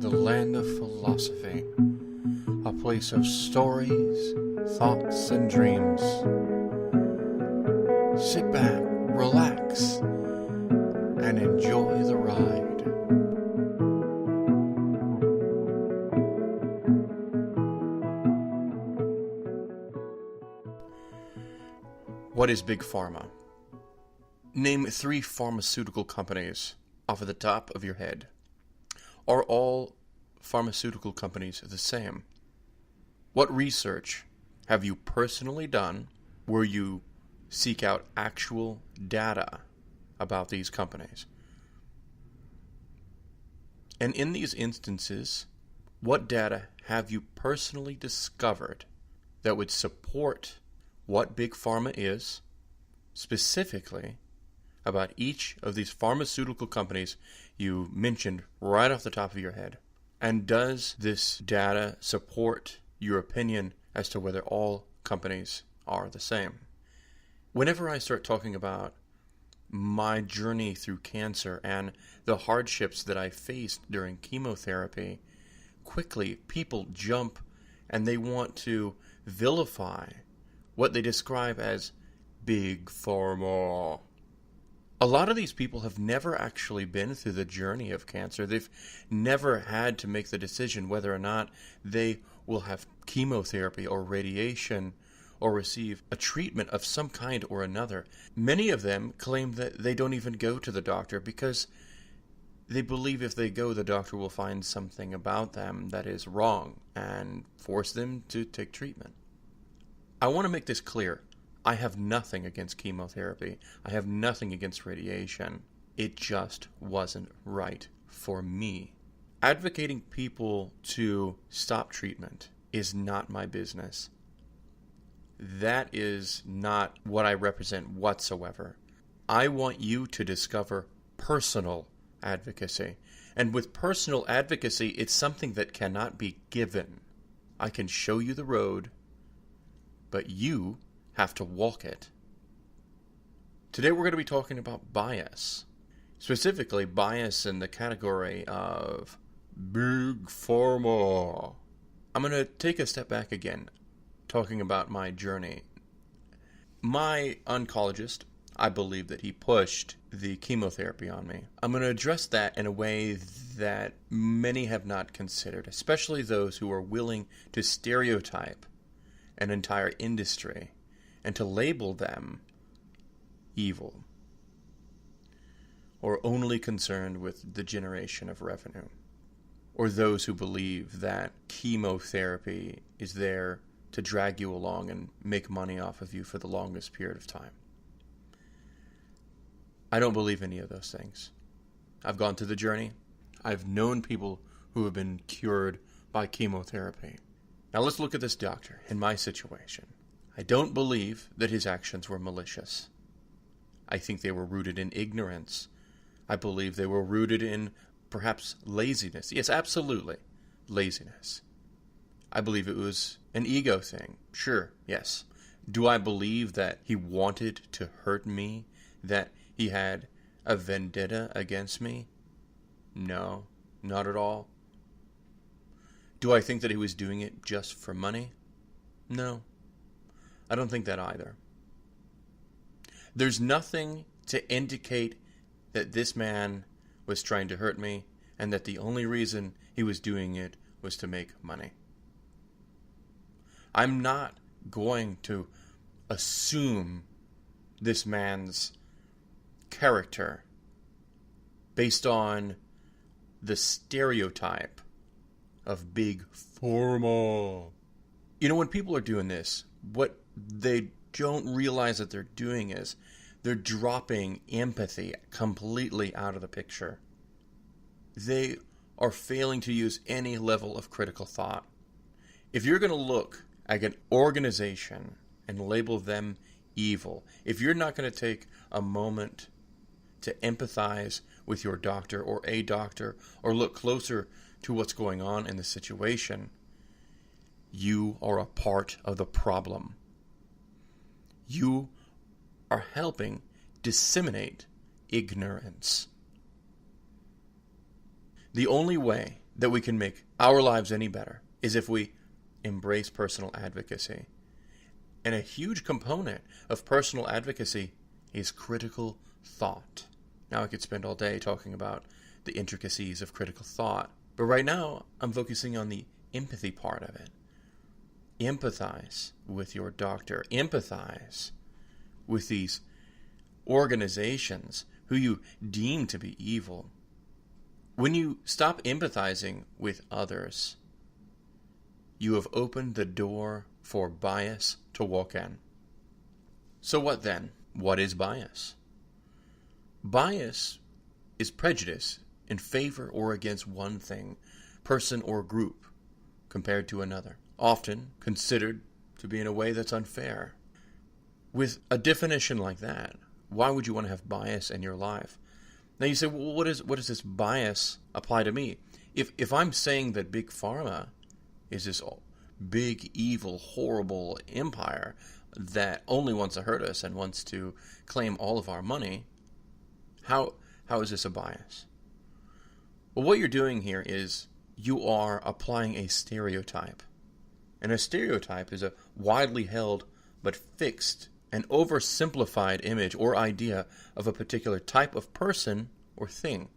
the land of philosophy, a place of stories, thoughts, and dreams. Sit back, relax, and enjoy the ride. What is Big Pharma? Name 3 pharmaceutical companies off of the top of your head. Are all pharmaceutical companies the same? What research have you personally done where you seek out actual data about these companies? And in these instances, what data have you personally discovered that would support what Big Pharma is, specifically about each of these pharmaceutical companies you mentioned right off the top of your head? And does this data support your opinion as to whether all companies are the same? Whenever I start talking about my journey through cancer and the hardships that I faced during chemotherapy, quickly people jump and they want to vilify what they describe as Big Pharma. A lot of these people have never actually been through the journey of cancer. They've never had to make the decision whether or not they will have chemotherapy or radiation or receive a treatment of some kind or another. Many of them claim that they don't even go to the doctor because they believe if they go, the doctor will find something about them that is wrong and force them to take treatment. I want to make this clear. I have nothing against chemotherapy. I have nothing against radiation. It just wasn't right for me. Advocating people to stop treatment is not my business. That is not what I represent whatsoever. I want you to discover personal advocacy. And with personal advocacy, it's something that cannot be given. I can show you the road, but you have to walk it. Today we're going to be talking about bias. Specifically, bias in the category of Big Pharma. I'm going to take a step back again, talking about my journey. My oncologist, I believe that he pushed the chemotherapy on me. I'm going to address that in a way that many have not considered, especially those who are willing to stereotype an entire industry and to label them evil or only concerned with the generation of revenue, or those who believe that chemotherapy is there to drag you along and make money off of you for the longest period of time. I don't believe any of those things. I've gone through the journey. I've known people who have been cured by chemotherapy. Now let's look at this doctor in my situation. I don't believe that his actions were malicious. I think they were rooted in ignorance. I believe they were rooted in perhaps laziness. Yes, absolutely, laziness. I believe it was an ego thing. Sure, yes. Do I believe that he wanted to hurt me? That he had a vendetta against me? No, not at all. Do I think that he was doing it just for money? No. I don't think that either. There's nothing to indicate that this man was trying to hurt me and that the only reason he was doing it was to make money. I'm not going to assume this man's character based on the stereotype of Big Pharma. You know, when people are doing this, what they don't realize that they're doing is they're dropping empathy completely out of the picture. They are failing to use any level of critical thought. If you're going to look at an organization and label them evil, if you're not going to take a moment to empathize with your doctor or a doctor or look closer to what's going on in the situation, you are a part of the problem. You are helping disseminate ignorance. The only way that we can make our lives any better is if we embrace personal advocacy. And a huge component of personal advocacy is critical thought. Now, I could spend all day talking about the intricacies of critical thought, but right now I'm focusing on the empathy part of it. Empathize with your doctor. Empathize with these organizations who you deem to be evil. When you stop empathizing with others, you have opened the door for bias to walk in. So what then? What is bias? Bias is prejudice in favor or against one thing, person, or group compared to another, often considered to be in a way that's unfair. With a definition like that, why would you want to have bias in your life? Now you say, well, what does this bias apply to me? If I'm saying that Big Pharma is this big, evil, horrible empire that only wants to hurt us and wants to claim all of our money, how is this a bias? Well, what you're doing here is you are applying a stereotype. And a stereotype is a widely held but fixed and oversimplified image or idea of a particular type of person or thing.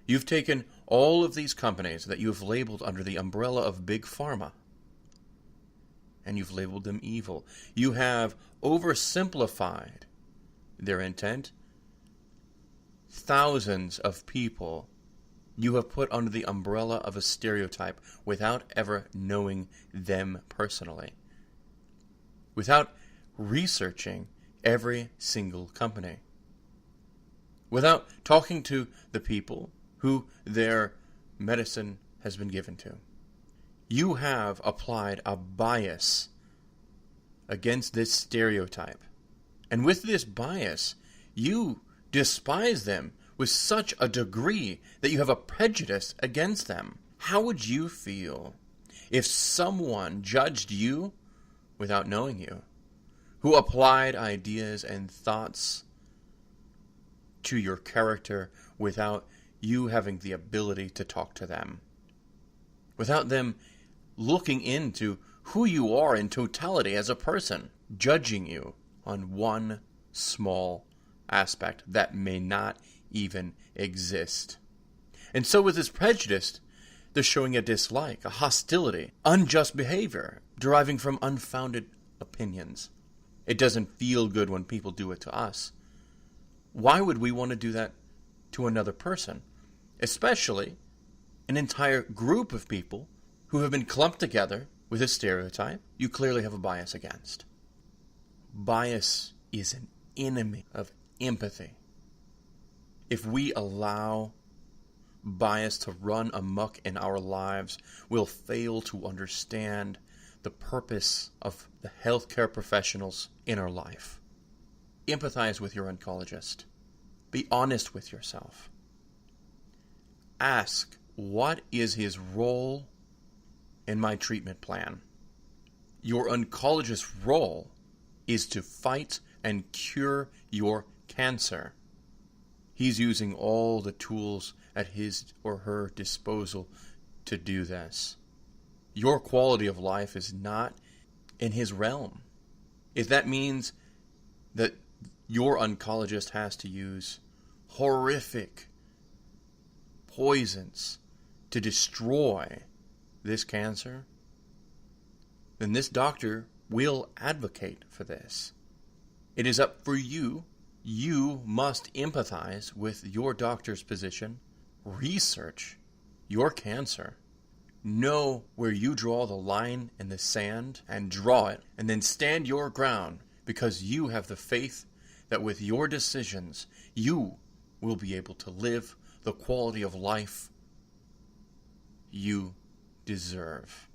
You've taken all of these companies that you've labeled under the umbrella of Big Pharma, and you've labeled them evil. You have oversimplified their intent. Thousands of people you have put under the umbrella of a stereotype without ever knowing them personally, without researching every single company, without talking to the people who their medicine has been given to. You have applied a bias against this stereotype. And with this bias, you despise them with such a degree that you have a prejudice against them. How would you feel if someone judged you without knowing you, who applied ideas and thoughts to your character without you having the ability to talk to them, without them looking into who you are in totality as a person, judging you on one small aspect that may not even exist? And so with this prejudice, they're showing a dislike, a hostility, unjust behavior deriving from unfounded opinions. It doesn't feel good when people do it to us. Why would we want to do that to another person? Especially an entire group of people who have been clumped together with a stereotype you clearly have a bias against. Bias is an enemy of empathy. If we allow bias to run amok in our lives, we'll fail to understand the purpose of the healthcare professionals in our life. Empathize with your oncologist. Be honest with yourself. Ask, what is his role in my treatment plan? Your oncologist's role is to fight and cure your cancer. He's using all the tools at his or her disposal to do this. Your quality of life is not in his realm. If that means that your oncologist has to use horrific poisons to destroy this cancer, then this doctor will advocate for this. It is up for you. You must empathize with your doctor's position, research your cancer, know where you draw the line in the sand and draw it, and then stand your ground, because you have the faith that with your decisions, you will be able to live the quality of life you deserve.